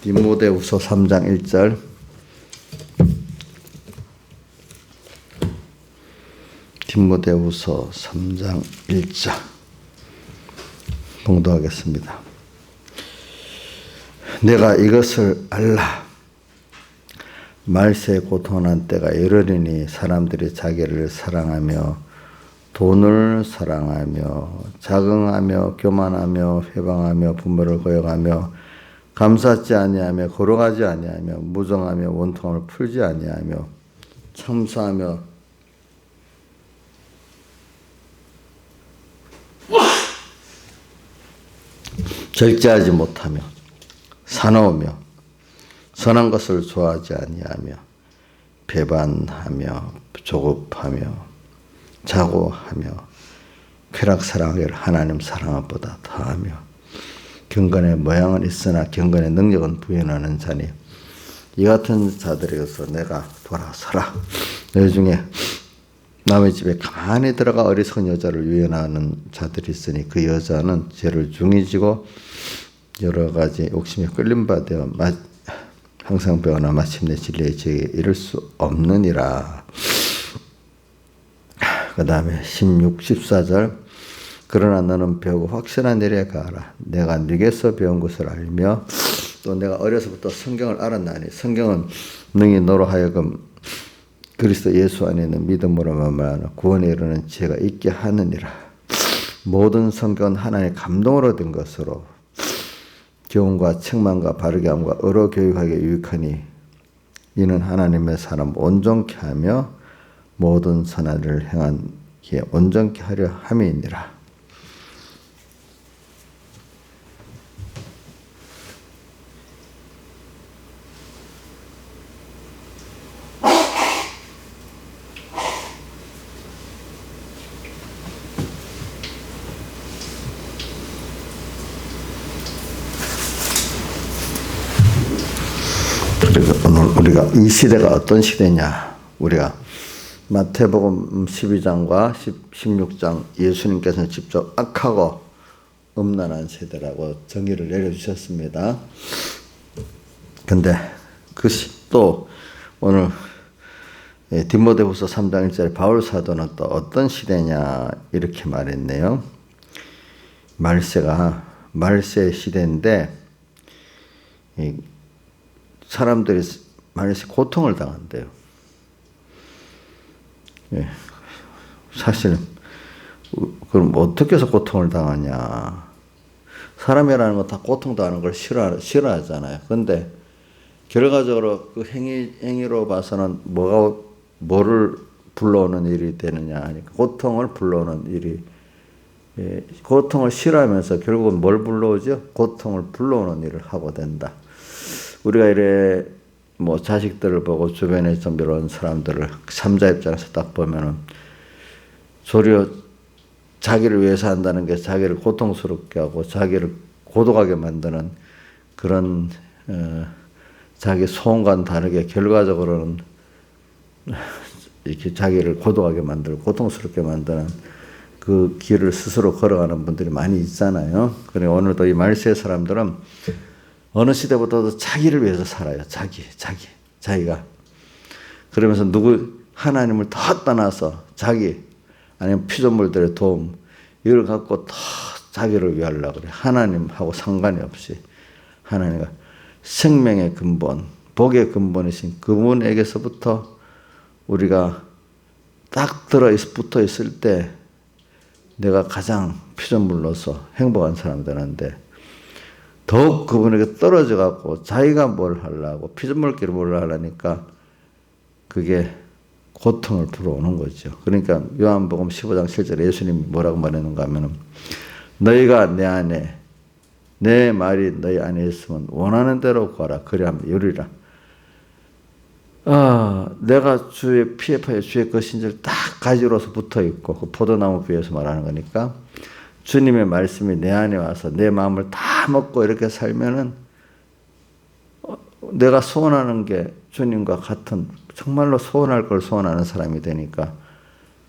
디모데후서 3장 1절. 디모데후서 3장 1절 봉독하겠습니다. 내가 이것을 알라. 말세에 고통한 때가 이르리니 사람들이 자기를 사랑하며 돈을 사랑하며 자긍하며 교만하며 회방하며 부모를 거역하며 감사치 아니하며 거룩하지 아니하며 무정하며 원통을 풀지 아니하며 참사하며 절제하지 못하며 사나우며 선한 것을 좋아하지 아니하며 배반하며 조급하며 자고하며 쾌락 사랑을 하나님 사랑한 것보다 더하며 경건의 모양은 있으나 경건의 능력은 부인하는 자니 이 같은 자들에게서 내가 돌아서라. 너희 중에 남의 집에 가만히 들어가 어리석은 여자를 유연하는 자들이 있으니 그 여자는 죄를 중히 지고 여러 가지 욕심에 끌림 바 되어 항상 배우나 마침내 진리의 지혜에 이를 수 없느니라. 그 다음에 16, 14절. 그러나 너는 배우고 확실한 일에 가라. 내가 네게서 배운 것을 알며 또 내가 어려서부터 성경을 알았나니 성경은 능히 너로 하여금 그리스도 예수 안에 있는 믿음으로만 말하는 구원에 이르는 지혜가 있게 하느니라. 모든 성경은 하나님의 감동으로 된 것으로 교훈과 책망과 바르게 함과 의로 교육하기에 유익하니 이는 하나님의 사람 온전케 하며 모든 선한 일을 행하기에 온전케 하려 함이니라. 오늘 우리가 이 시대가 어떤 시대냐? 우리가 마태복음 12장과 16장 예수님께서는 직접 악하고 음란한 세대라고 정의를 내려주셨습니다. 근데 또 오늘 디모데후서 3장 1절에 바울 사도는 또 어떤 시대냐 이렇게 말했네요. 말세 시대인데 사람들이 말세 고통을 당한대요. 예. 사실 그럼 어떻게 해서 고통을 당하냐? 사람이라는 건 다 고통당하는 걸 싫어하잖아요. 그런데 결과적으로 그 행위로 봐서는 뭐를 불러오는 일이 되느냐 하니까 고통을 불러오는 일이 고통을 싫어하면서 결국은 뭘 불러오죠? 고통을 불러오는 일을 하고 된다. 우리가 이래 자식들을 보고 주변에 좀 이런 사람들을 삼자 입장에서 딱 보면은 도리어 자기를 위해서 한다는 게 자기를 고통스럽게 하고 자기를 고독하게 만드는 그런 자기 소원과는 다르게 결과적으로는 이렇게 자기를 고독하게 만들고 고통스럽게 만드는 그 길을 스스로 걸어가는 분들이 많이 있잖아요. 그래 오늘도 이 말세의 사람들은 어느 시대보다도 자기를 위해서 살아요. 자기가. 그러면서 하나님을 더 떠나서 아니면 피조물들의 도움, 이걸 갖고 더 자기를 위하려고 그래. 하나님하고 상관이 없이. 하나님과 생명의 근본, 복의 근본이신 그분에게서부터 우리가 딱 붙어 있을 때 내가 가장 피조물로서 행복한 사람 되는데 더욱 그분에게 떨어져 갖고 자기가 뭘 하려고 피조물끼리 뭘 하려니까 그게 고통을 불어오는 거죠. 그러니까 요한복음 15장 7절에 예수님이 뭐라고 말했는가 하면은 너희가 내 안에 내 말이 너희 안에 있으면 원하는 대로 구하라. 그리하면 이루리라. 내가 주의 피에 파여 주의 것인지를 딱 가지로서 붙어 있고 그 포도나무 비유에서 말하는 거니까 주님의 말씀이 내 안에 와서 내 마음을 다 먹고 이렇게 살면은 내가 소원하는 게 주님과 같은 정말로 소원할 걸 소원하는 사람이 되니까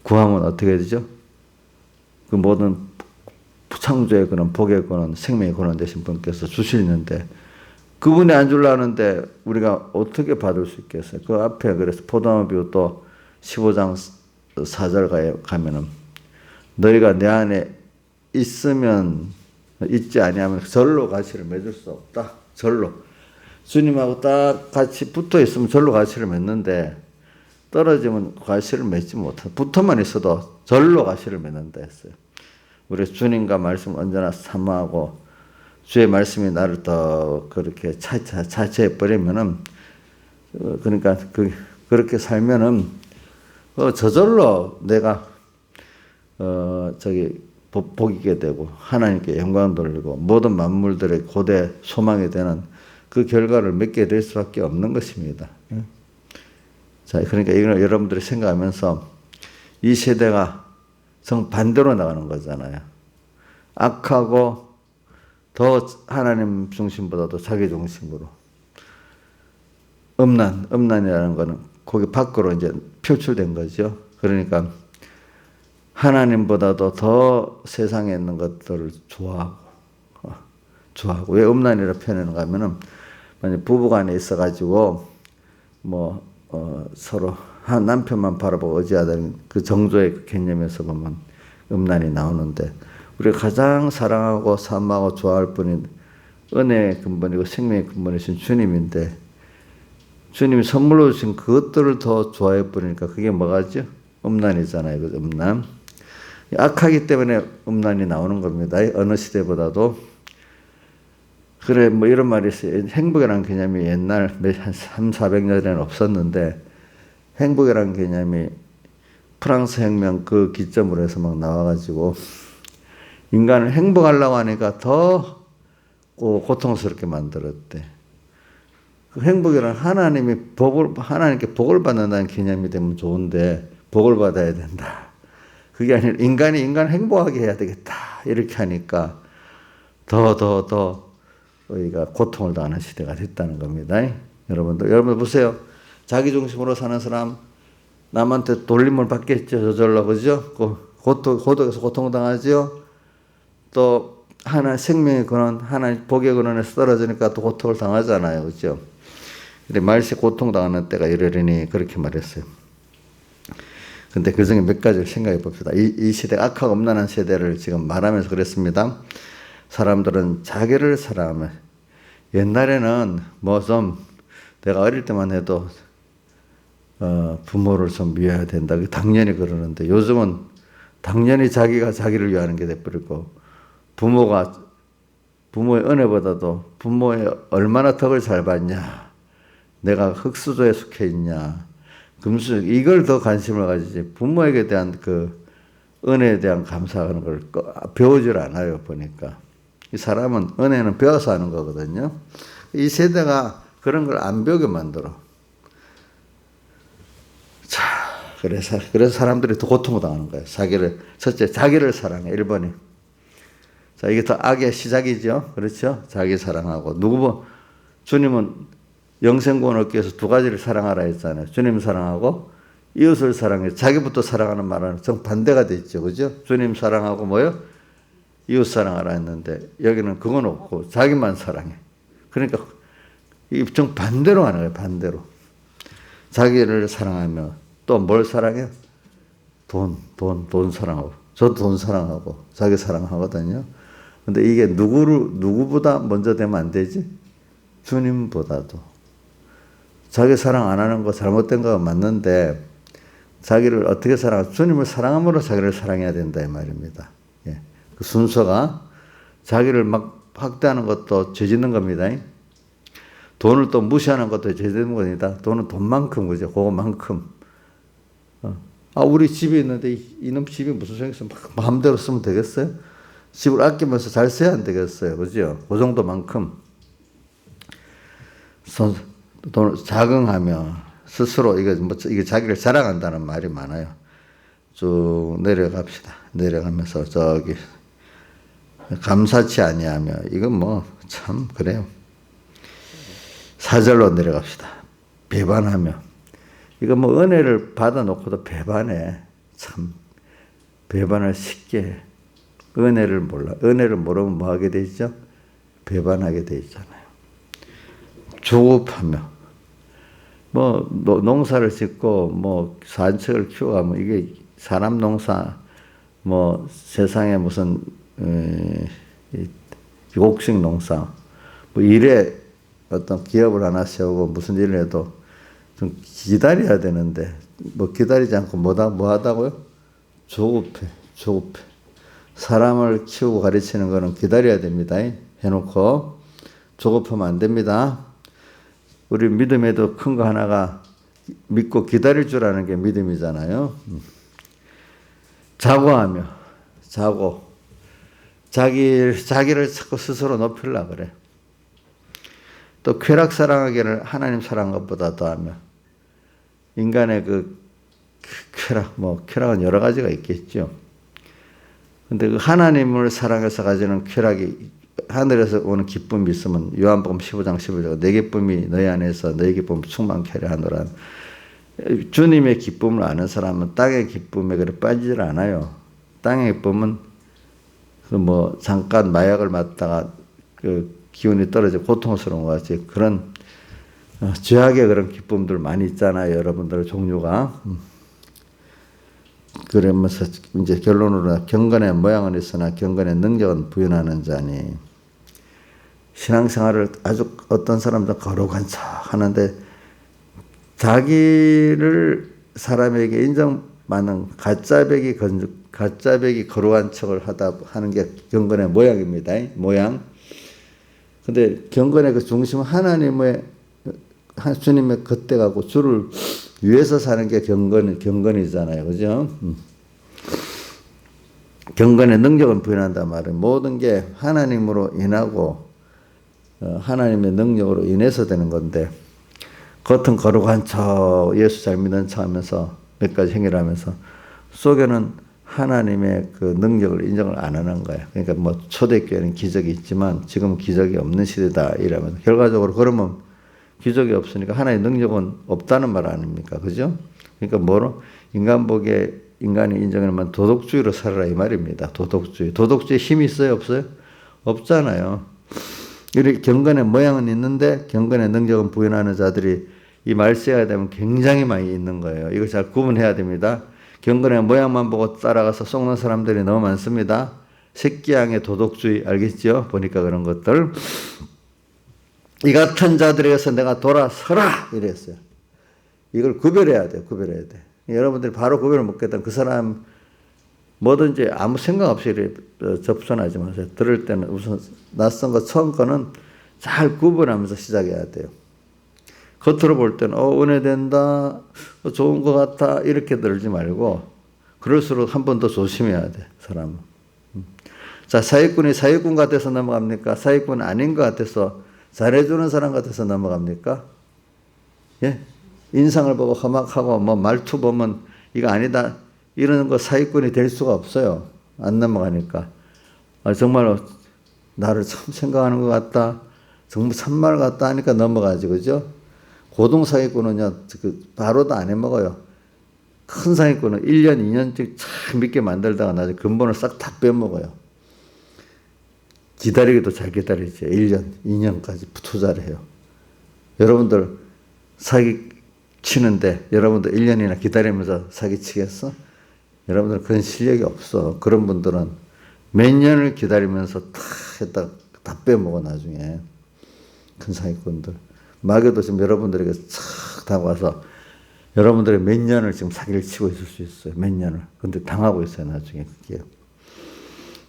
구하면 어떻게 되죠? 그 모든 창조의 근원, 복의 근원, 생명의 근원 되신 분께서 주시는데 그분이 안 주려는데 우리가 어떻게 받을 수 있겠어요? 그 앞에 그래서 포도나무 비유 또 15장 4절 가면은 너희가 내 안에 있으면 있지 아니하면 절로 가시를 맺을 수 없다. 절로. 주님하고 딱 같이 붙어 있으면 절로 가시를 맺는데 떨어지면 가시를 맺지 못한다. 붙어만 있어도 절로 가시를 맺는다 했어요. 우리 주님과 말씀 언제나 사모하고 주의 말씀이 나를 더 그렇게 차지해 버리면은 그러니까 그렇게 살면은 저절로 내가 복이게 되고 하나님께 영광 돌리고 모든 만물들의 고대 소망이 되는 그 결과를 맺게 될 수밖에 없는 것입니다. 자, 그러니까 이걸 여러분들이 생각하면서 이 세대가 정반대로 나가는 거잖아요. 악하고 더 하나님 중심보다도 자기 중심으로. 음란이라는 거는 거기 밖으로 이제 표출된 거죠. 그러니까 하나님보다도 더 세상에 있는 것들을 좋아하고. 왜 음란이라 표현하는가 하면은, 만약 부부간에 있어가지고, 서로 한 남편만 바라보고 의지하다는 그 정조의 개념에서 보면 음란이 나오는데, 우리가 가장 사랑하고 사모하고 좋아할 분인 은혜의 근본이고 생명의 근본이신 주님인데, 주님이 선물로 주신 그것들을 더 좋아해 버리니까 그게 뭐가죠? 음란이잖아요. 그 음란. 악하기 때문에 음란이 나오는 겁니다. 어느 시대보다도. 그래, 이런 말이 있어요. 행복이라는 개념이 옛날 한 300-400년 전에는 없었는데, 행복이라는 개념이 프랑스 혁명 그 기점으로 해서 막 나와가지고, 인간을 행복하려고 하니까 더 고통스럽게 만들었대. 그 행복이란 하나님께 복을 받는다는 개념이 되면 좋은데, 복을 받아야 된다. 그게 아니라 인간을 행복하게 해야 되겠다. 이렇게 하니까 더 우리가 고통을 당하는 시대가 됐다는 겁니다. 여러분 보세요. 자기 중심으로 사는 사람 남한테 돌림을 받겠죠. 저절로. 그죠? 고독에서 고통당하죠. 또 하나 생명의 근원, 하나 복의 근원에서 떨어지니까 또 고통을 당하잖아요. 그죠? 근데 말세 고통당하는 때가 이르리니 그렇게 말했어요. 근데 그 중에 몇 가지를 생각해 봅시다. 이 시대가 악하고 음란한 세대를 지금 말하면서 그랬습니다. 사람들은 자기를 사랑하면, 옛날에는 내가 어릴 때만 해도 부모를 좀 위해야 된다. 당연히 그러는데 요즘은 당연히 자기가 자기를 위하는 게 돼버리고, 부모의 은혜보다도 부모의 얼마나 덕을 잘 받냐, 내가 흙수저에 속해 있냐, 금수저, 이걸 더 관심을 가지지 부모에게 대한 그 은혜에 대한 감사하는 걸 배우질 않아요. 보니까 이 사람은 은혜는 배워서 하는 거거든요. 이 세대가 그런 걸 안 배우게 만들어. 자, 그래서 사람들이 더 고통을 당하는 거예요. 첫째, 자기를 사랑해. 1번이. 자, 이게 더 악의 시작이죠. 그렇죠? 자기 사랑하고. 주님은 영생구원 얻기 위해서 두 가지를 사랑하라 했잖아요. 주님 사랑하고 이웃을 사랑해. 자기부터 사랑하는 말은 정반대가 돼 있죠. 그죠? 주님 사랑하고 이웃 사랑하라 했는데 여기는 그건 없고 자기만 사랑해. 그러니까 이 정반대로 하는 거예요. 반대로. 자기를 사랑하며 또 뭘 사랑해요? 돈 사랑하고. 저도 돈 사랑하고 자기 사랑하거든요. 근데 이게 누구보다 먼저 되면 안 되지? 주님보다도. 자기 사랑 안 하는 거 잘못된 거 맞는데, 자기를 어떻게 주님을 사랑함으로 자기를 사랑해야 된다 이 말입니다. 예. 그 순서가 자기를 막 확대하는 것도 죄 짓는 겁니다. 돈을 또 무시하는 것도 죄 짓는 겁니다. 돈은 돈만큼, 그죠? 그거만큼. 우리 집이 있는데 이놈 집이 무슨 소용이 있어? 마음대로 쓰면 되겠어요? 집을 아끼면서 잘 써야 안 되겠어요? 그죠? 그 정도만큼. 돈을 자긍하며 스스로 이게 자기를 자랑한다는 말이 많아요. 쭉 내려갑시다. 내려가면서 감사치 아니하며, 이건 참 그래요. 4절로 내려갑시다. 배반하며. 이거 은혜를 받아놓고도 배반해. 참 배반을 쉽게 해. 은혜를 모르면 뭐 하게 돼 있죠? 배반하게 돼 있잖아요. 조급하며 뭐 농사를 짓고 뭐 산책을 키워가면 이게 사람 농사 뭐 세상에 무슨 곡식 농사 뭐 일에 어떤 기업을 하나 세우고 무슨 일을 해도 좀 기다려야 되는데 뭐 기다리지 않고 뭐 하다고요? 조급해. 사람을 키우고 가르치는 거는 기다려야 됩니다. 해놓고 조급하면 안 됩니다. 우리 믿음에도 큰 거 하나가 믿고 기다릴 줄 아는 게 믿음이잖아요. 자기를 자꾸 스스로 높이려고 그래. 또 쾌락 사랑하기를 하나님 사랑한 것보다 더하며 인간의 그 쾌락, 쾌락은 여러 가지가 있겠죠. 근데 그 하나님을 사랑해서 가지는 쾌락이 하늘에서 오는 기쁨이 있으면 요한복음 15장 15절 내 기쁨이 너희 안에서 너희 기쁨 충만케 하려 하노라. 주님의 기쁨을 아는 사람은 땅의 기쁨에 그래 빠지질 않아요. 땅의 기쁨은 잠깐 마약을 맞다가 그 기운이 떨어져 고통스러운 것 같이 그런 죄악의 그런 기쁨들 많이 있잖아요. 여러분들 종류가. 그러면서 이제 결론으로 경건의 모양은 있으나 경건의 능력은 부인하는 자니 신앙생활을 아주 어떤 사람도 거룩한 척 하는데 자기를 사람에게 인정받는 가짜배기 거룩한 척을 하는 게 경건의 모양입니다. 모양. 근데 경건의 그 중심은 주님의 겉에 가고 주를 위해서 사는 게 경건이잖아요. 그죠? 경건의 능력은 부인한단 말은 모든 게 하나님으로 인하고 하나님의 능력으로 인해서 되는 건데 겉은 거룩한 척 예수 잘 믿는 척 하면서 몇 가지 행위를 하면서 속에는 하나님의 그 능력을 인정을 안 하는 거예요. 그러니까 초대교회는 기적이 있지만 지금은 기적이 없는 시대다 이러면서 결과적으로 그러면 기적이 없으니까 하나의 능력은 없다는 말 아닙니까? 그죠? 그러니까 인간 보기에 인간이 인정하면 도덕주의로 살아라 이 말입니다. 도덕주의 힘이 있어요? 없어요? 없잖아요. 이렇게 경건의 모양은 있는데 경건의 능력은 부인하는 자들이 이 말세가 되면 굉장히 많이 있는 거예요. 이걸 잘 구분해야 됩니다. 경건의 모양만 보고 따라가서 속는 사람들이 너무 많습니다. 새끼양의 도덕주의 알겠죠? 보니까 그런 것들. 이 같은 자들에게서 내가 돌아서라 이랬어요. 이걸 구별해야 돼요. 여러분들이 바로 구별을 못했던 그 사람 뭐든지 아무 생각 없이 접선하지 마세요. 들을 때는 우선 낯선 거 처음 거는 잘 구분하면서 시작해야 돼요. 겉으로 볼 때는 은혜된다, 좋은 것 같아 이렇게 들지 말고 그럴수록 한 번 더 조심해야 돼. 사람은. 자, 사기꾼이 사기꾼 같아서 넘어갑니까? 사기꾼 아닌 것 같아서 잘해주는 사람 같아서 넘어갑니까? 예? 인상을 보고 험악하고 말투 보면 이거 아니다 이러는 거 사기꾼이 될 수가 없어요. 안 넘어가니까. 정말 나를 처음 생각하는 것 같다. 정말 참말 같다 하니까 넘어가지. 그죠? 고등 사기꾼은요, 바로도 안 해먹어요. 큰 사기꾼은 1년, 2년씩 참 믿게 만들다가 나중에 근본을 싹 다 빼먹어요. 기다리기도 잘 기다리죠. 1년, 2년까지 투자를 해요. 여러분들 사기 치는데 여러분들 1년이나 기다리면서 사기 치겠어? 여러분들 그런 실력이 없어. 그런 분들은 몇 년을 기다리면서 다 빼먹어 나중에. 큰 사기꾼들. 마귀도 지금 여러분들에게 싹 다가와서 여러분들이 몇 년을 지금 사기를 치고 있을 수 있어요. 몇 년을. 근데 당하고 있어요. 나중에 그게.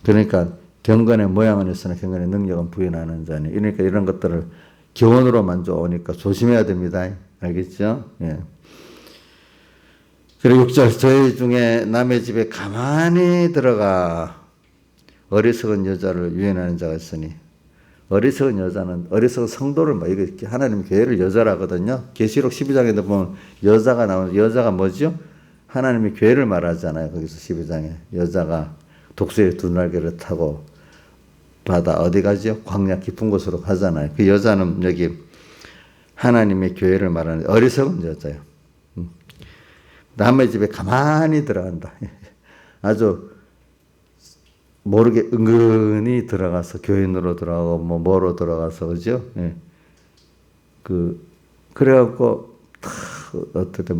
그러니까 경건의 모양은 있으나 경건의 능력은 부인하는 자니. 그러니까 이런 것들을 교훈으로 만져오니까 조심해야 됩니다. 알겠죠? 예. 그리고 6절 저희 중에 남의 집에 가만히 들어가 어리석은 여자를 유인하는 자가 있으니 어리석은 여자는 어리석은 성도를 이렇게 하나님 교회를 여자라거든요. 계시록 12장에도 보면 여자가 나오는 여자가 뭐죠? 하나님이 교회를 말하잖아요. 거기서 12장에 여자가 독수리의 두 날개를 타고 바다 어디 가죠? 광야 깊은 곳으로 가잖아요. 그 여자는 여기 하나님의 교회를 말하는 어리석은 여자예요. 남의 집에 가만히 들어간다. 아주 모르게 은근히 들어가서 교인으로 들어가고 뭐로 들어가서 그죠? 예. 그래갖고 어떻게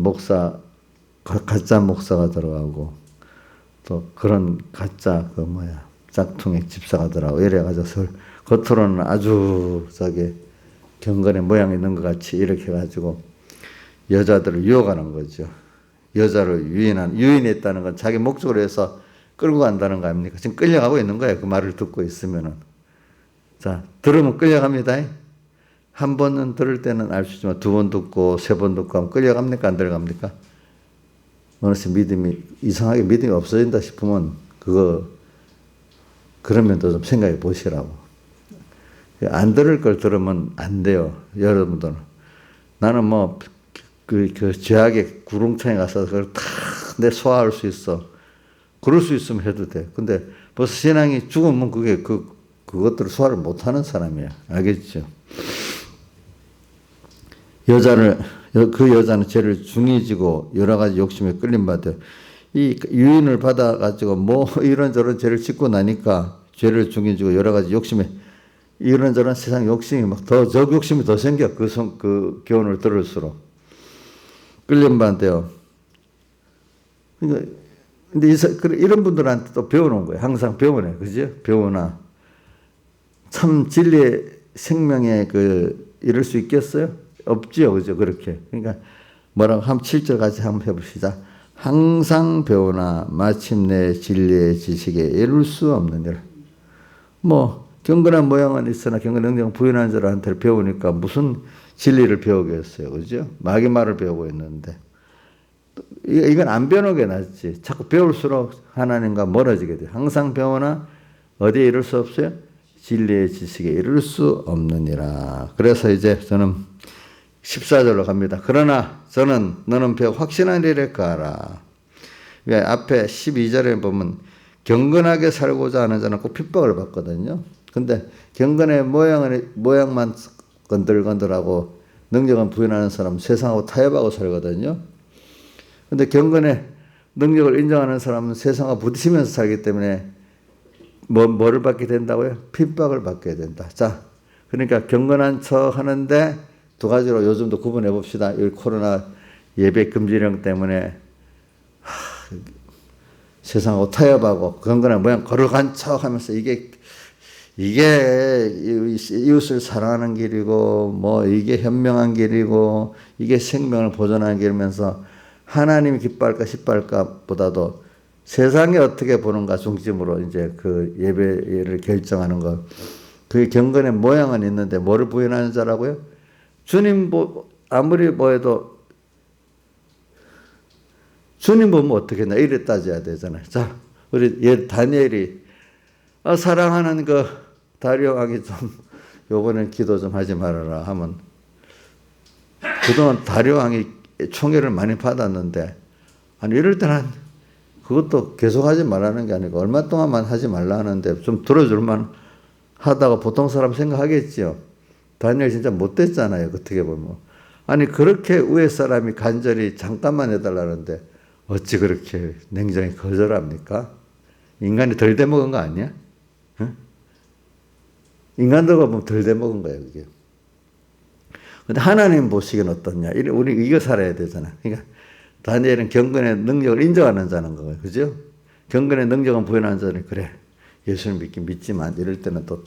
가짜 목사가 들어가고 또 그런 가짜 짝퉁의 집사가 들어가고 이래가지고 겉으로는 아주 경건의 모양이 있는 것 같이 이렇게 해가지고 여자들을 유혹하는 거죠. 여자를 유인했다는 건 자기 목적으로 해서 끌고 간다는 거 아닙니까? 지금 끌려가고 있는 거예요. 그 말을 듣고 있으면은. 자, 들으면 끌려갑니다. 한 번은 들을 때는 알 수 있지만 두 번 듣고 세 번 듣고 하면 끌려갑니까? 안 들어갑니까? 어느새 이상하게 믿음이 없어진다 싶으면 그런 면도 좀 생각해 보시라고. 안 들을 걸 들으면 안 돼요. 여러분들은. 나는 그 죄악의 구렁텅이에 가서 그걸 다 내 소화할 수 있어. 그럴 수 있으면 해도 돼. 근데 벌써 신앙이 죽으면 그것들을 소화를 못 하는 사람이야. 알겠죠? 그 여자는 죄를 중해지고 여러 가지 욕심에 끌림받아요. 이 유인을 받아가지고 이런저런 죄를 짓고 나니까 죄를 중해지고 여러 가지 욕심에 이런저런 세상 욕심이 욕심이 더 생겨. 그 교훈을 들을수록. 끌림받아요. 그러니까 근데 이런 분들한테 또 배워놓은 거예요. 항상 배우네. 그죠? 배우나. 참 진리의 생명에 이럴 수 있겠어요? 없지요. 그죠? 그렇게. 그러니까 뭐라고 7절 같이 한번 해봅시다. 항상 배우나 마침내 진리의 지식에 이룰 수 없는 일. 경건한 모양은 있으나 경건한 능력은 부인한 자들한테 배우니까 무슨 진리를 배우겠어요. 그죠? 마귀 말을 배우고 있는데. 이건 안 배우는 게 낫지. 자꾸 배울수록 하나님과 멀어지게 돼요. 항상 배우나 어디에 이룰 수 없어요? 진리의 지식에 이룰 수 없느니라. 그래서 이제 저는 14절로 갑니다. 그러나 저는 너는 배워 확신한 일에 가라. 앞에 12절에 보면 경건하게 살고자 하는 자는 꼭 핍박을 받거든요. 근데 경건의 모양만 건들건들하고 능력은 부인하는 사람은 세상하고 타협하고 살거든요. 근데 경건의 능력을 인정하는 사람은 세상과 부딪히면서 살기 때문에 뭐를 받게 된다고요? 핍박을 받게 된다. 자, 그러니까 경건한 척 하는데 두 가지로 요즘도 구분해 봅시다. 이 코로나 예배 금지령 때문에 세상하고 타협하고 경건한 모양 걸어간 척 하면서 이게 이웃을 사랑하는 길이고 이게 현명한 길이고 이게 생명을 보존하는 길이면서 하나님이 기뻐할까 기뻐할까 보다도 세상이 어떻게 보는가 중심으로 이제 그 예배를 결정하는 것. 그게 경건의 모양은 있는데 뭐를 부인하는 자라고요? 주님 아무리 해도 주님 보면 어떻게 했나 이래 따져야 되잖아요. 자, 우리 다니엘이 사랑하는 다리오 왕이 좀 요번엔 기도 좀 하지 말아라 하면 그동안 다리오 왕이 총애를 많이 받았는데 이럴 때는 그것도 계속하지 말라는 게 아니고 얼마 동안만 하지 말라 하는데 좀 들어줄만 하다가 보통 사람 생각하겠지요. 다니엘 진짜 못됐잖아요. 어떻게 보면. 그렇게 위에 사람이 간절히 잠깐만 해달라는데 어찌 그렇게 냉정히 거절합니까? 인간이 덜 돼먹은 거 아니야? 응? 인간도가 보면 덜 돼먹은 거예요. 그게. 근데 하나님 보시기엔 어떻냐? 우리 이거 살아야 되잖아. 그러니까 다니엘은 경건의 능력을 인정하는 자는 거예요. 그죠? 경건의 능력은 부인하는 자는 그래. 예수를 믿지만 이럴 때는 또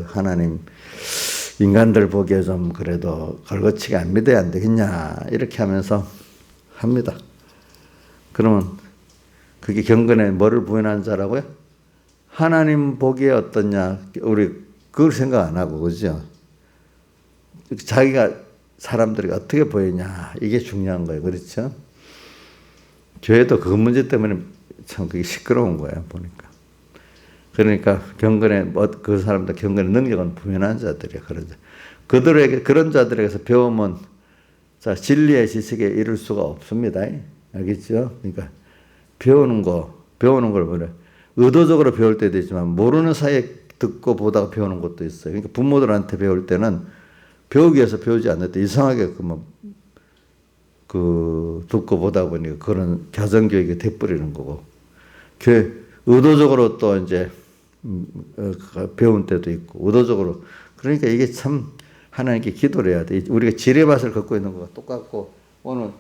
하나님 인간들 보기에 좀 그래도 걸거치게 안 믿어야 안 되겠냐. 이렇게 하면서 합니다. 그러면 그게 경건의 뭐를 부인하는 자라고요? 하나님 보기에 어떻냐. 우리 그걸 생각 안 하고 그죠? 자기가 사람들이 어떻게 보이냐 이게 중요한 거예요. 그렇죠? 교회도 그 문제 때문에 참 그게 시끄러운 거예요. 보니까. 그러니까 그 사람들 경건의 능력은 부인한 자들이에요. 그런 자들에게서 배우면 진리의 지식에 이를 수가 없습니다. 알겠죠? 그러니까 배우는 걸 뭐래? 의도적으로 배울 때도 있지만 모르는 사이에 듣고 보다가 배우는 것도 있어요. 그러니까 부모들한테 배울 때는 배우기 위해서 배우지 않을 때 이상하게 듣고 보다 보니까 그런 가정교육이 돼버리는 거고. 의도적으로 또 이제 배운 때도 있고, 의도적으로. 그러니까 이게 참 하나님께 기도를 해야 돼. 우리가 지뢰밭을 걷고 있는 거가 똑같고, 오늘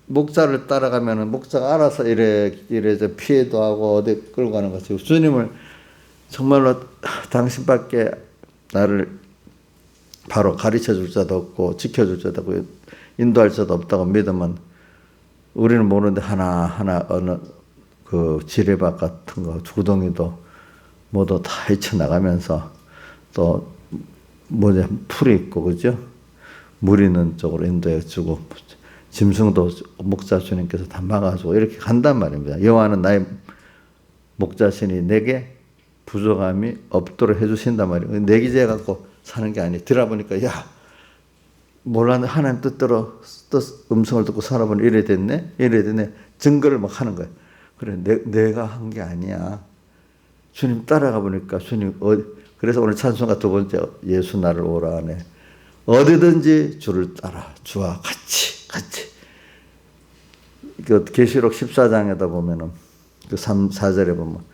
목자를 따라가면은 목자가 알아서 이래 피해도 하고 어디 끌고 가는 것이고, 주님을 정말로 당신밖에 나를 바로 가르쳐 줄 자도 없고 지켜줄 자도 없고 인도할 자도 없다고 믿으면, 우리는 모르는데 하나하나 어느 그 지뢰밭 같은 거 구덩이도 모두 다 헤쳐나가면서, 또 풀이 있고 그죠? 물 있는 쪽으로 인도해 주고, 짐승도 목자 주님께서 다 막아주고 이렇게 간단 말입니다. 여호와는 나의 목자시니 내게 부족함이 없도록 해주신단 말이에요. 내 기재 갖고 사는 게 아니에요. 들어보니까 야 몰랐는데 하나님 뜻대로 음성을 듣고 살아보니 이래 됐네 증거를 막 하는 거예요. 그래 내가 한 게 아니야. 주님 따라가 보니까 주님 그래서 오늘 찬송가 두 번째, 예수 나를 오라 하네. 어디든지 주를 따라 주와 같이 그 계시록 14장에다 보면은 그 4절에 보면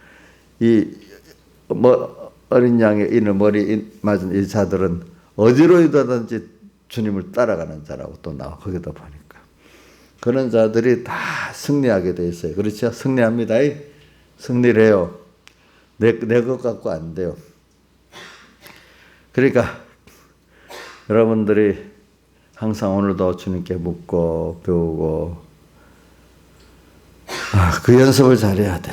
어린 양의 인을 머리 맞은 이 자들은 어디로 이다든지 주님을 따라가는 자라고 또 나와. 거기다 보니까 그런 자들이 다 승리하게 돼 있어요. 그렇죠? 승리합니다. 승리를 해요. 내 것 갖고 안 돼요. 그러니까 여러분들이 항상 오늘도 주님께 묻고 배우고 그 연습을 잘해야 돼.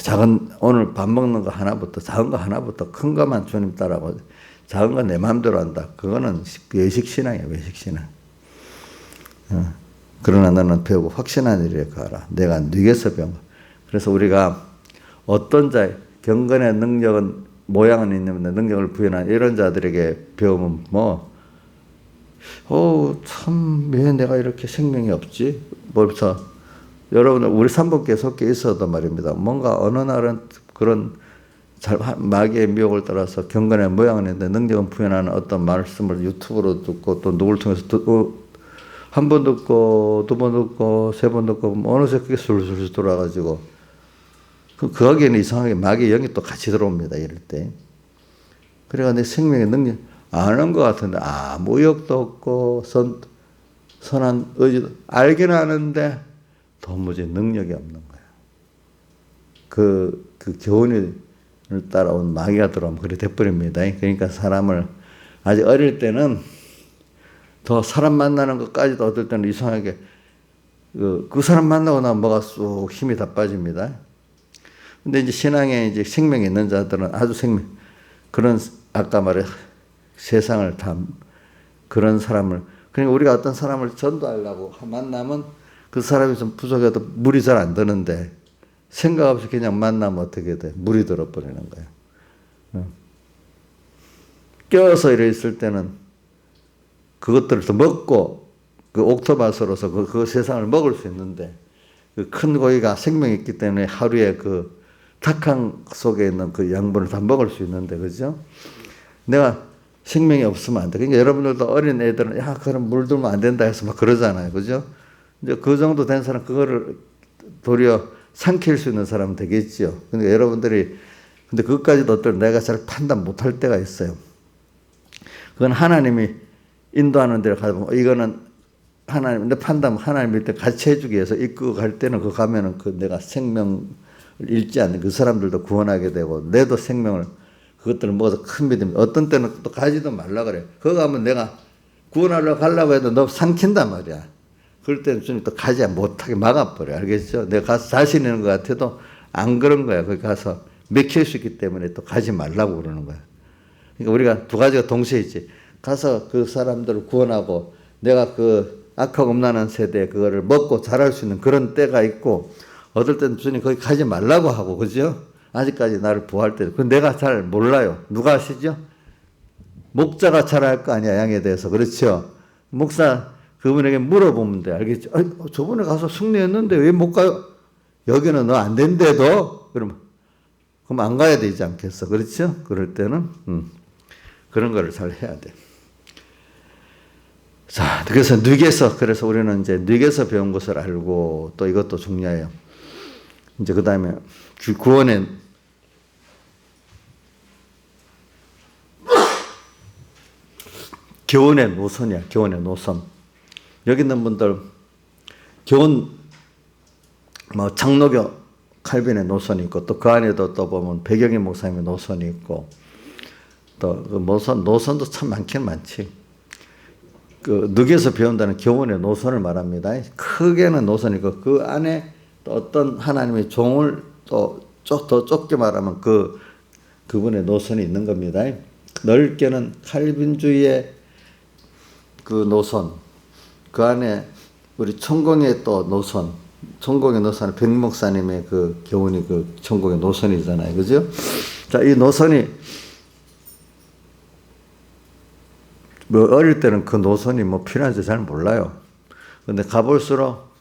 오늘 밥 먹는 거 하나부터, 작은 거 하나부터 큰 것만 주님 따라고, 작은 건 내 마음대로 한다. 그거는 외식신앙이야, 외식신앙. 그러나 너는 배우고 확신한 일에 가라. 내가 네게서 배운 거. 그래서 우리가 어떤 경건의 능력은, 모양은 있는데 능력을 부여한 이런 자들에게 배우면 참, 왜 내가 이렇게 생명이 없지? 벌써 여러분, 우리 삼복기에 속해 있어도 말입니다. 뭔가 어느 날은 그런 마귀의 미혹을 따라서 경건의 모양은 있는데 능력은 부여하는 어떤 말씀을 유튜브로 듣고 또 누구를 통해서 한 번 듣고 두 번 듣고 세 번 듣고 어느새 그게 술술 돌아가지고 거기에는 이상하게 마귀의 영이 또 같이 들어옵니다. 이럴 때. 그래가 내 생명의 능력 아는 것 같은데 아무 의욕도 없고 선한 의지도 알기는 아는데 도무지 능력이 없는 거야. 그 교훈을 따라온 마귀가 들어오면 그래 돼버립니다. 그러니까 사람을 아직 어릴 때는 더 사람 만나는 것까지도 어떨 때는 이상하게 그 사람 만나고 나면 뭐가 쑥 힘이 다 빠집니다. 근데 이제 신앙에 이제 생명이 있는 자들은 아주 그런 아까 말해 세상을 다 그런 사람을, 그러니까 우리가 어떤 사람을 전도하려고 만나면 그 사람이 좀 부족해도 물이 잘 안 드는데 생각 없이 그냥 만나면 어떻게 돼? 물이 들어버리는 거예요. 껴서 이래 있을 때는 그것들을 더 먹고 그 옥토바스로서 그 세상을 먹을 수 있는데, 그 큰 고기가 생명이 있기 때문에 하루에 그 탁한 속에 있는 그 양분을 다 먹을 수 있는데, 그죠? 내가 생명이 없으면 안 돼. 그러니까 여러분들도 어린 애들은 그럼 물 들면 안 된다 해서 막 그러잖아요. 그죠? 이제 그 정도 된 사람, 그거를 도리어 삼킬 수 있는 사람은 되겠죠. 근데 여러분들이, 근데 그것까지도 어떨 내가 잘 판단 못할 때가 있어요. 그건 하나님이 인도하는 데를 가다 보면 이거는 하나님인데 판단 하나님일 때 같이 해주기 위해서 이끌고 갈 때는 그 가면은 그 내가 생명을 잃지 않는 그 사람들도 구원하게 되고 내도 생명을 그것들을 먹어서 큰 믿음. 어떤 때는 또 가지도 말라 그래. 거기 가면 내가 구원하려고 가려고 해도 너 삼킨단 말이야. 그럴 때는 주님 또 가지 못하게 막아버려. 알겠죠? 내가 가서 자신 있는 것 같아도 안 그런 거야. 거기 가서 맥힐 수 있기 때문에 또 가지 말라고 그러는 거야. 그러니까 우리가 두 가지가 동시에 있지. 가서 그 사람들을 구원하고 내가 그 악하고 음란한 세대에 그거를 먹고 자랄 수 있는 그런 때가 있고, 어떨 때는 주님 거기 가지 말라고 하고, 그죠? 아직까지 나를 부할 때. 그건 내가 잘 몰라요. 누가 아시죠? 목자가 잘 알 거 아니야, 양에 대해서. 그렇죠? 목사, 그분에게 물어보면 돼. 알겠죠? 저번에 가서 승리했는데 왜 못 가요? 여기는 너 안 된대도? 그럼 안 가야 되지 않겠어? 그렇죠? 그럴 때는, 그런 거를 잘 해야 돼. 자, 그래서 우리는 이제 뉘게서 배운 것을 알고, 또 이것도 중요해요. 이제 그 다음에 구원의 교원의 노선이야. 교원의 노선. 여기 있는 분들 교원 뭐 장로교 칼빈의 노선이 있고 또 그 안에도 또 보면 배경희 목사님의 노선이 있고 또 그 노선도 참 많긴 많지. 그 늑에서 배운다는 교원의 노선을 말합니다. 크게는 노선이고 그 안에 또 어떤 하나님의 종을 또 더 좁게 말하면 그분의 노선이 있는 겁니다. 넓게는 칼빈주의의 그 노선, 그 안에 우리 천공의 또 노선, 천공의 노선은 백 목사님의 그 교훈이 그 천공의 노선이잖아요. 그죠? 자, 이 노선이 뭐 어릴 때는 그 노선이 뭐 필요한지 잘 몰라요. 근데 가볼수록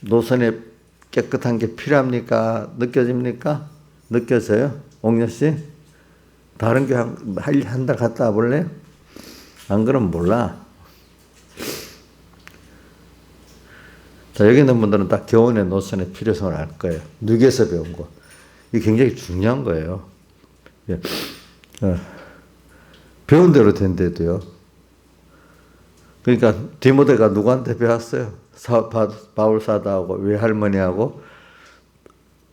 노선이 깨끗한 게 필요합니까? 느껴집니까? 느껴져요? 옥녀 씨? 다른 교회 한 달 갔다 와볼래요? 안 그러면 몰라. 자, 여기 있는 분들은 딱 교훈의 노선의 필요성을 알 거예요. 늑에서 배운 거. 이게 굉장히 중요한 거예요. 예. 배운 대로 된대도요. 그러니까 디모데가 누구한테 배웠어요? 바울 사도하고 외할머니하고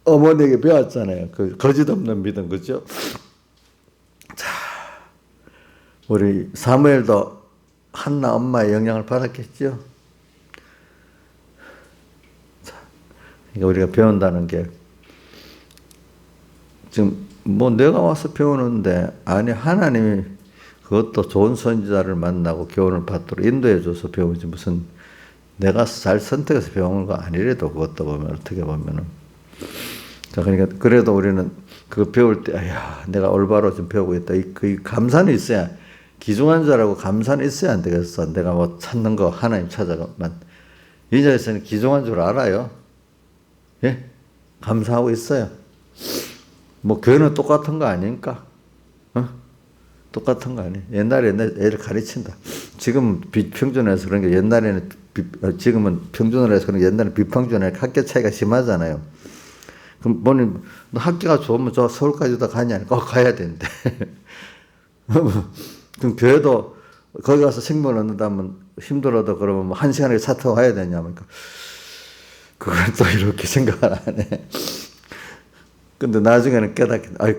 어머니에게 배웠잖아요. 그 거짓 없는 믿음, 그죠? 자, 우리 사무엘도 한나 엄마의 영향을 받았겠죠? 자, 그러니까 우리가 배운다는 게 지금 뭐 내가 와서 배우는데 아니 하나님이 그것도 좋은 선지자를 만나고 교훈을 받도록 인도해 줘서 배우지 무슨 내가 잘 선택해서 배우는 거 아니래도 그것도 보면 어떻게 보면은 자 그러니까 그래도 우리는 그거 배울 때 아야 내가 올바로 좀 배우고 있다 그 감사는 있어야 기중한 자라고 감사는 있어야 안 되겠어. 내가 뭐 찾는 거 하나님 찾아가만 이 자에서는 기중한 줄 알아요. 예? 감사하고 있어요. 뭐 교회는 똑같은 거 아닙니까? 어? 똑같은 거 아니에요. 옛날에 애를 가르친다. 지금 비평준에서 그런 게 옛날에는 지금은 평준을 해서 그런 게 옛날에 비평준에 학교 차이가 심하잖아요. 그럼 뭐니 너 학교가 좋으면 저 서울까지도 가냐? 가야 되는데. 그럼 교회도 거기 가서 생명을 얻는다면 힘들어도 그러면 뭐 1시간에 차 타고 가야 되냐면 그걸 또 이렇게 생각을 안 해. 근데 나중에는 깨닫게 아이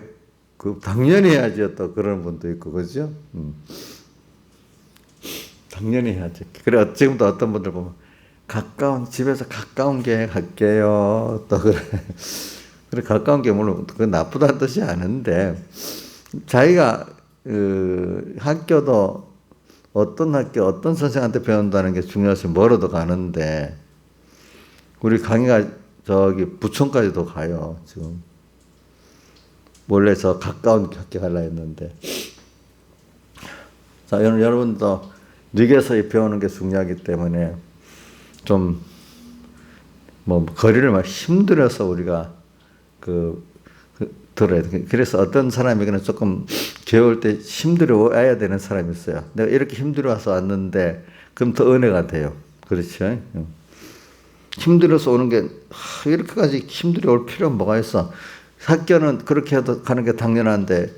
당연히 해야지 또 그런 분도 있고 그죠? 당연히 해야지. 그래 지금도 어떤 분들 보면 집에서 가까운 게 갈게요. 또 그래 가까운 게 물론 그 나쁘다는 뜻이 아닌데 자기가 학교도 어떤 학교 어떤 선생한테 배운다는 게 중요해서 멀어도 가는데 우리 강의가 저기 부천까지도 가요 지금. 원래 저 가까운 학교 가려 했는데. 자, 여러분도 닉에서 배우는 게 중요하기 때문에 좀, 뭐, 거리를 막 힘들어서 우리가 들어야 돼. 그래서 어떤 사람에게는 조금 배울 때 힘들어 와야 되는 사람이 있어요. 내가 이렇게 힘들어 와서 왔는데, 그럼 더 은혜가 돼요. 그렇죠? 힘들어서 오는 게, 이렇게까지 힘들어 올 필요는 뭐가 있어? 학교는 그렇게 해도 가는 게 당연한데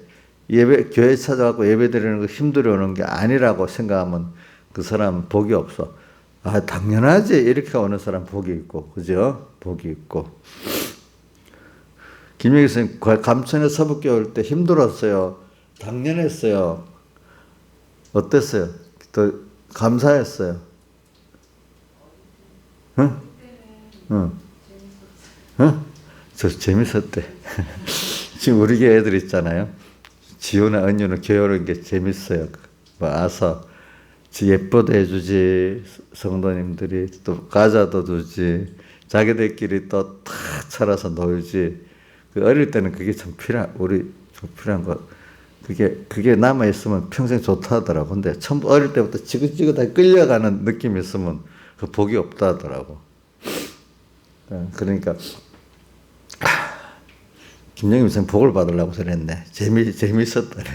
교회 찾아가고 예배 드리는 거 힘들어 오는 게 아니라고 생각하면 그 사람 복이 없어. 아 당연하지 이렇게 오는 사람 복이 있고 그죠? 복이 있고. 김영희 선생님 감천에 서북교 올 때 힘들었어요. 당연했어요. 어땠어요? 또 감사했어요. 응? 응? 응? 저 재밌었대. 지금 우리 교회 애들 있잖아요. 지호나 은유는 교회 오는 게 재밌어요. 와서 예뻐도 해주지 성도님들이 또 과자도 주지 자기들끼리 또 탁 차려서 놀지. 그 어릴 때는 그게 참 필요한 거. 그게 남아 있으면 평생 좋다 하더라고. 근데 처음 어릴 때부터 지긋지긋하게 끌려가는 느낌이 있으면 그 복이 없다 하더라고. 그러니까. 김영임 선생 복을 받으려고 그랬네. 재밌었다네.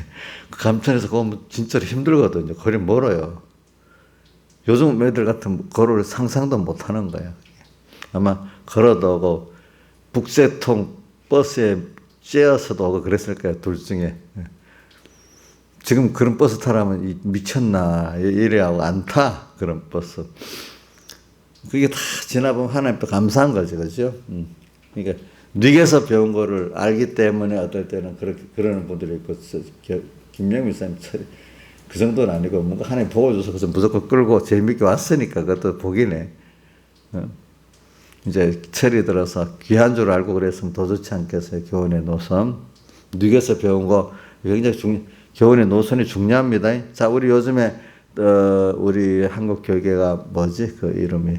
그 감천에서 가면 진짜로 힘들거든요. 거리 멀어요. 요즘 애들 같은 걸을 상상도 못 하는 거야. 아마 걸어도 오고, 북새통 버스에 쬐어서도 오고 그랬을 거예요. 둘 중에. 지금 그런 버스 타라면 미쳤나 이래하고 안 타. 그런 버스. 그게 다 지나보면 하나님 또 감사한 거죠. 그죠? 그러니까 뉘게서 배운 거를 알기 때문에 어떨 때는 그렇게 그러는 분들이 있고, 김영민 사님 그 정도는 아니고 뭔가 하나님 보고 줘서 그래서 무조건 끌고 재밌게 왔으니까 그것도 복이네. 이제 철이 들어서 귀한 줄 알고 그랬으면 더 좋지 않겠어요. 교훈의 노선. 뉘게서 배운 거 굉장히 교훈의 노선이 중요합니다. 자, 우리 요즘에 우리 한국 교계가 뭐지? 그 이름이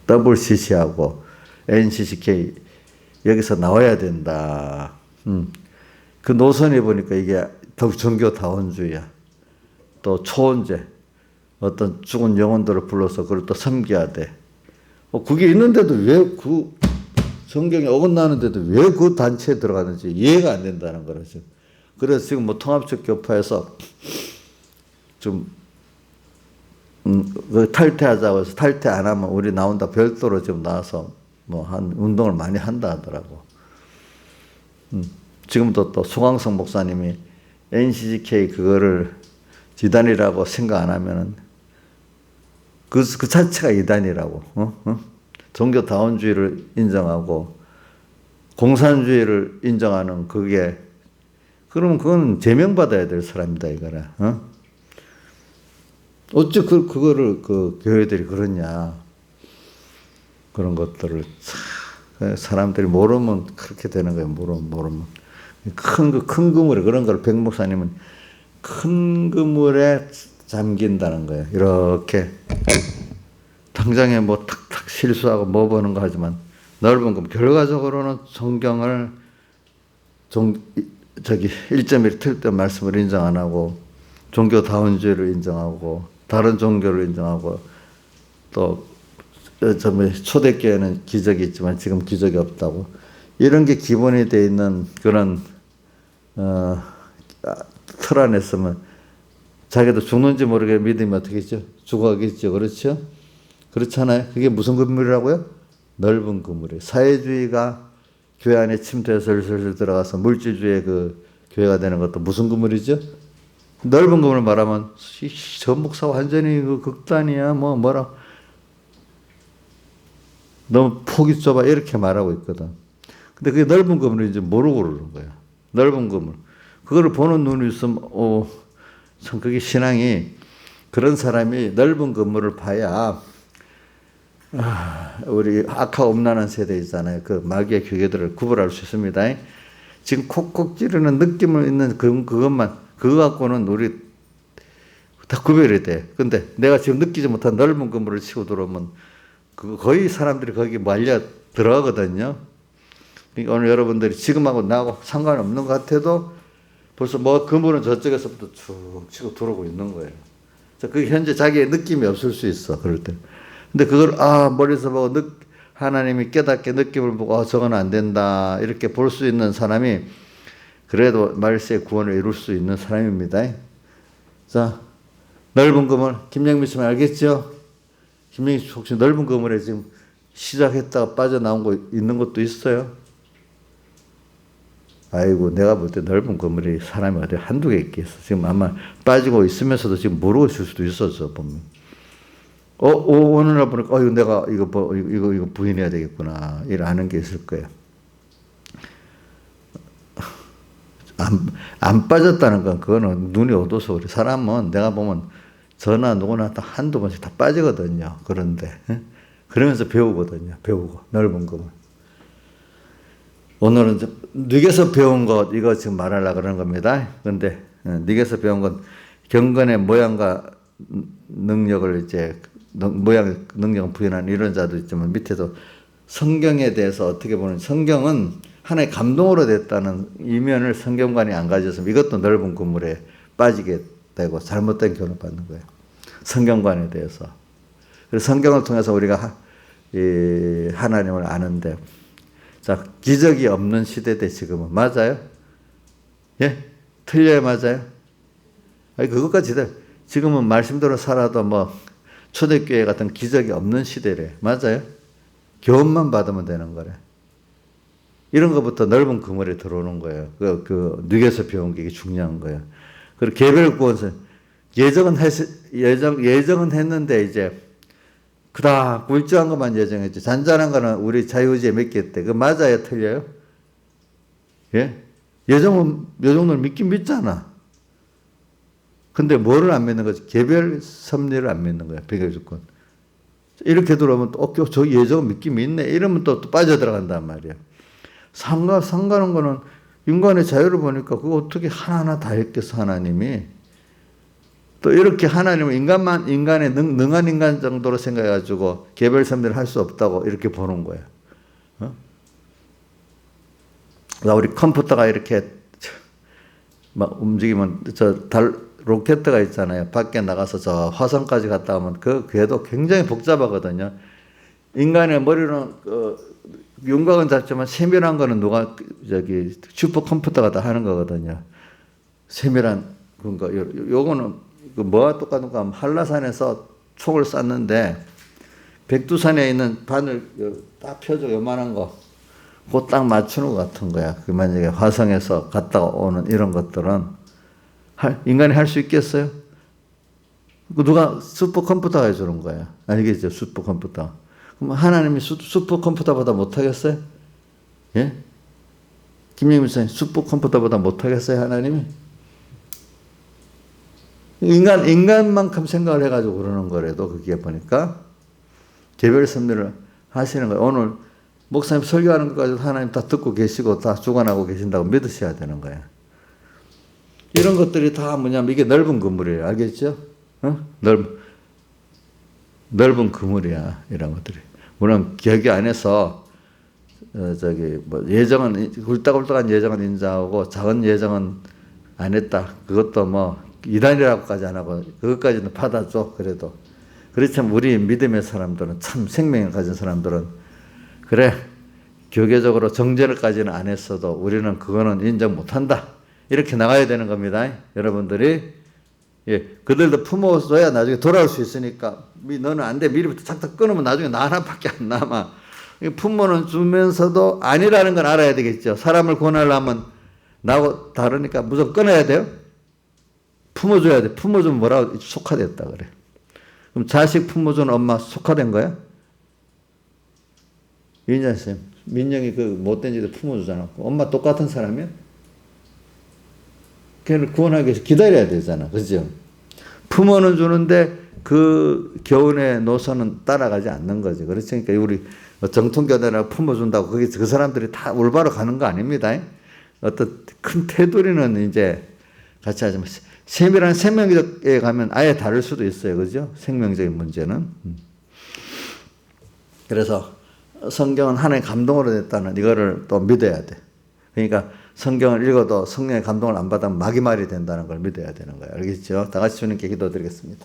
WCC하고 NCCK 여기서 나와야 된다. 그 노선이 보니까 이게 더욱 종교다원주의야. 또 초원제. 어떤 죽은 영혼들을 불러서 그걸 또 섬겨야 돼. 그게 있는데도 왜 그 성경에 어긋나는데도 왜 그 단체에 들어가는지 이해가 안 된다는 거죠. 그래서 지금 뭐 통합적 교파에서 좀 탈퇴하자고 해서 탈퇴 안 하면 우리 나온다 별도로 지금 나와서 뭐 한 운동을 많이 한다 하더라고. 지금도 또 송광석 목사님이 NCGK 그거를 이단이라고 생각 안 하면은 그 자체가 이단이라고. 종교다원주의를 인정하고 공산주의를 인정하는 그게 그러면 그건 제명받아야 될 사람이다 이거라. 어찌 그거를 그 교회들이 그러냐. 그런 것들을 사람들이 모르면 그렇게 되는 거예요. 모르면 큰 그물에 그런 걸 백 목사님은 큰 그물에 잠긴다는 거예요. 이렇게 당장에 뭐 탁탁 실수하고 뭐 보는 거 하지만 넓은 그 결과적으로는 성경을 1.1 틀 때 말씀을 인정 안 하고 종교다원주의를 인정하고 다른 종교를 인정하고 또 초대교회는 기적이 있지만 지금 기적이 없다고 이런 게 기본이 돼 있는 그런 틀 안에 있으면 자기도 죽는지 모르게 믿으면 어떻게 했죠? 죽어가겠죠. 그렇죠? 그렇잖아요. 그게 무슨 그물이라고요? 넓은 그물이에요. 사회주의가 교회 안에 침투해서 슬슬 들어가서 물질주의의 그 교회가 되는 것도 무슨 그물이죠? 넓은 그물을 말하면 저 목사 완전히 그 극단이야. 뭐라 너무 폭이 좁아 이렇게 말하고 있거든. 근데 그게 넓은 그물인지 모르고 그러는 거야. 넓은 그물. 그거를 보는 눈이 있으면 참 그게 신앙이 그런 사람이 넓은 그물을 봐야 우리 악하 음란한 세대 있잖아요. 그 마귀의 교계들을 구별할 수 있습니다. 지금 콕콕 찌르는 느낌을 있는 그거 갖고는 우리 다 구별이 돼. 근데 내가 지금 느끼지 못한 넓은 그물을 치고 들어오면 거의 사람들이 거기 말려 들어가거든요. 그러니까 오늘 여러분들이 지금하고 나하고 상관없는 것 같아도 벌써 뭐 그물은 저쪽에서부터 쭉 치고 들어오고 있는 거예요. 그게 현재 자기의 느낌이 없을 수 있어. 그럴 때. 근데 그걸 머리에서 보고 하나님이 깨닫게 느낌을 보고 저건 안 된다 이렇게 볼 수 있는 사람이 그래도 말세의 구원을 이룰 수 있는 사람입니다. 자, 넓은 그물 김영민 씨 알겠죠? 김영민 씨 혹시 넓은 그물에 지금 시작했다가 빠져나온 거 있는 것도 있어요? 아이고 내가 볼 때 넓은 그물이 사람이 어디 한두 개 있겠어. 지금 아마 빠지고 있으면서도 지금 모르고 있을 수도 있었어 보면. 어느 날 보니까 내가 이거 부인해야 되겠구나 이러는 게 있을 거예요. 안 빠졌다는 건 그거는 눈이 어두워서 우리 사람은 내가 보면 저나 누구나 다 한두 번씩 다 빠지거든요. 그런데 그러면서 배우거든요. 배우고 넓은 거면. 오늘은 뉘게서 배운 것 이거 지금 말하려고 그러는 겁니다. 그런데 뉘게서 배운 건 경건의 모양과 능력을 능력을 부인하는 이런 자도 있지만 밑에도 성경에 대해서 어떻게 보면 성경은 하나의 감동으로 됐다는 이면을 성경관이 안 가져서 이것도 넓은 그물에 빠지게 되고 잘못된 교훈을 받는 거예요. 성경관에 대해서. 그래서 성경을 통해서 우리가 하나님을 아는데 자, 기적이 없는 시대대 지금은 맞아요? 예? 틀려요? 맞아요? 아니 그것까지 지금은 말씀대로 살아도 뭐 초대교회 같은 기적이 없는 시대래. 맞아요? 교훈만 받으면 되는 거래. 이런 것부터 넓은 그물에 들어오는 거예요. 뉘에서 배운 게 중요한 거예요. 그리고 개별 구원서 예정은 했는데 이제 그다 굴절한 것만 예정했지. 잔잔한 거는 우리 자유의지에 맡겼대. 그 맞아요, 틀려요? 예? 예정은 요 정도는 믿긴 믿잖아. 근데 뭐를 안 믿는 거지? 개별 섭리를 안 믿는 거야. 비교조건. 이렇게 들어오면 또 저 예정은 믿긴 믿네. 이러면 또 빠져들어간단 말이야. 상가는 거는 인간의 자유를 보니까 그거 어떻게 하나하나 다 했겠어, 하나님이. 또 이렇게 하나님은 인간의 능한 인간 정도로 생각해가지고 개별 섭리를 할 수 없다고 이렇게 보는 거야. 우리 컴퓨터가 이렇게 막 움직이면 로켓가 있잖아요. 밖에 나가서 저 화성까지 갔다 오면 그 궤도 굉장히 복잡하거든요. 인간의 머리는 윤곽은 잡지만 세밀한 거는 슈퍼컴퓨터가 다 하는 거거든요. 세밀한 그런가. 요거는 뭐와 똑같은가 하면 한라산에서 총을 쐈는데 백두산에 있는 바늘 딱 펴줘 요만한 거 그거 딱 맞추는 것 같은 거야. 만약에 화성에서 갔다 오는 이런 것들은 인간이 할 수 있겠어요? 누가 슈퍼컴퓨터가 해주는 거야. 알겠죠? 슈퍼컴퓨터. 그럼 하나님이 슈퍼컴퓨터보다 못하겠어요? 예? 김영민 목사님 슈퍼컴퓨터보다 못하겠어요? 하나님이? 인간만큼 생각을 해가지고 그러는 거래도 그게 보니까 개별 섭리를 하시는 거예요. 오늘 목사님 설교하는 것까지도 하나님 다 듣고 계시고 다 주관하고 계신다고 믿으셔야 되는 거예요. 이런 것들이 다 뭐냐면 이게 넓은 그물이에요. 알겠죠? 넓은 그물이야. 이런 것들이. 물론 기억이 안에서 예정은 굴딱굴딱한 예정은 인정하고 작은 예정은 안 했다. 그것도 이단이라고까지 안 하고 그것까지는 받아줘. 그래도 그렇지만 우리 믿음의 사람들은 참 생명을 가진 사람들은 그래 교계적으로 정죄를까지는 안 했어도 우리는 그거는 인정 못한다. 이렇게 나가야 되는 겁니다. 여러분들이 그들도 품어줘야 나중에 돌아올 수 있으니까 너는 안 돼. 미리부터 착착 끊으면 나중에 나 하나밖에 안 남아. 품어는 주면서도 아니라는 건 알아야 되겠죠. 사람을 구원하려면 나하고 다르니까 무조건 끊어야 돼요. 품어줘야 돼. 품어주면 뭐라고 속화됐다 그래. 그럼 자식 품어주는 엄마 속화된 거야? 윤자 쌤, 민영이 그 못된 짓을 품어주잖아. 엄마 똑같은 사람이야? 걔를 구원하기 위해서 기다려야 되잖아. 그죠? 품어는 주는데 그 교훈의 노선은 따라가지 않는 거지. 그러니까 우리 정통교단이라고 품어준다고 그게 그 사람들이 다 올바로 가는 거 아닙니다. 어떤 큰 테두리는 이제 같이 하지만 세밀한 생명적에 가면 아예 다를 수도 있어요. 그죠? 생명적인 문제는. 그래서 성경은 하나님의 감동으로 됐다는 이거를 또 믿어야 돼. 그러니까 성경을 읽어도 성령의 감동을 안 받으면 마귀말이 된다는 걸 믿어야 되는 거예요. 알겠죠? 다 같이 주님께 기도드리겠습니다.